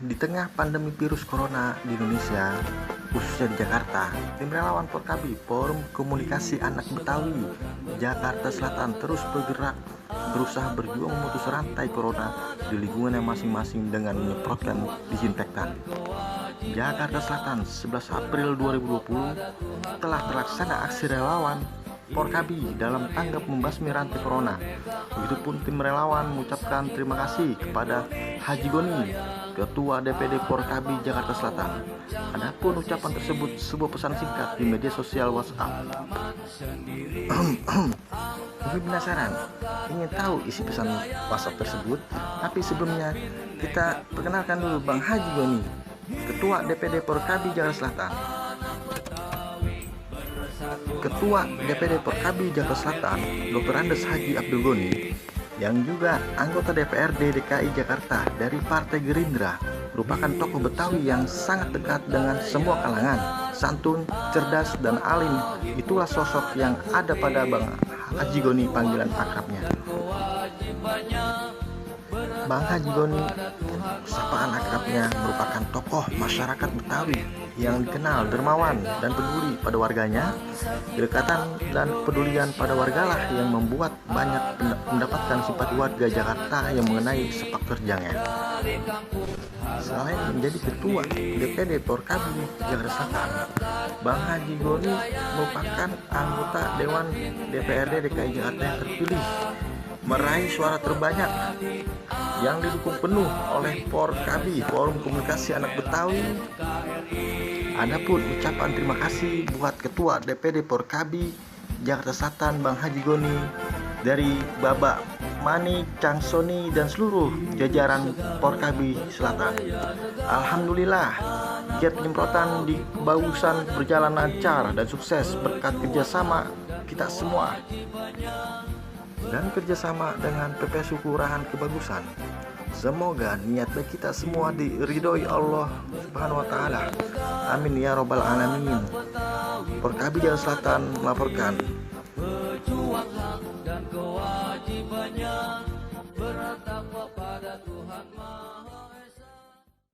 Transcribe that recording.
Di tengah pandemi virus corona di Indonesia, khususnya di Jakarta, tim relawan Porkabi, Forum Komunikasi Anak Betawi, Jakarta Selatan terus bergerak berusaha berjuang memutus rantai corona di lingkungannya masing-masing dengan menyemprotkan disinfektan. Jakarta Selatan, 11 April 2020 telah terlaksana aksi relawan Porkabi dalam tanggap membasmi rantai corona. Begitupun tim relawan mengucapkan terima kasih kepada Haji Goni, Ketua DPD Porkabi Jakarta Selatan. Adapun ucapan tersebut sebuah pesan singkat di media sosial WhatsApp. Mungkin penasaran, ingin tahu isi pesan WhatsApp tersebut? Tapi sebelumnya kita perkenalkan dulu Bang Haji Goni, Ketua DPD Porkabi Jakarta Selatan. Ketua DPD Porkabi Jakarta Selatan, Dr. Andes Haji Abdul Goni, yang juga anggota DPRD DKI Jakarta dari Partai Gerindra, merupakan tokoh Betawi yang sangat dekat dengan semua kalangan, santun, cerdas, dan alim. Itulah sosok yang ada pada Bang Haji Goni, panggilan akrabnya. Bang Haji Goni, sapaan akrabnya, merupakan tokoh masyarakat Betawi yang dikenal dermawan dan peduli pada warganya. Kedekatan dan kepedulian pada wargalah yang membuat banyak mendapatkan simpati warga Jakarta yang mengenai sepak terjangnya. Selain menjadi ketua DPD Porkabi Jakarta Selatan, Bang Haji Goni merupakan anggota Dewan DPRD DKI Jakarta yang terpilih, meraih suara terbanyak yang didukung penuh oleh Porkabi, Forum Komunikasi Anak Betawi. Adapun ucapan terima kasih buat Ketua DPD Porkabi Jakarta Selatan Bang Haji Goni dari Babak Mani, Cang Soni, dan seluruh jajaran Porkabi Selatan. Alhamdulillah, giat penyemprotan di Kebagusan berjalan lancar dan sukses berkat kerjasama kita semua dan kerjasama dengan PPSU Kelurahan Kebagusan. Semoga niat baik kita semua diridhoi Allah Subhanahu wa Ta'ala. Amin ya Rabbal Alamin. Porkabi Jakarta Selatan melaporkan.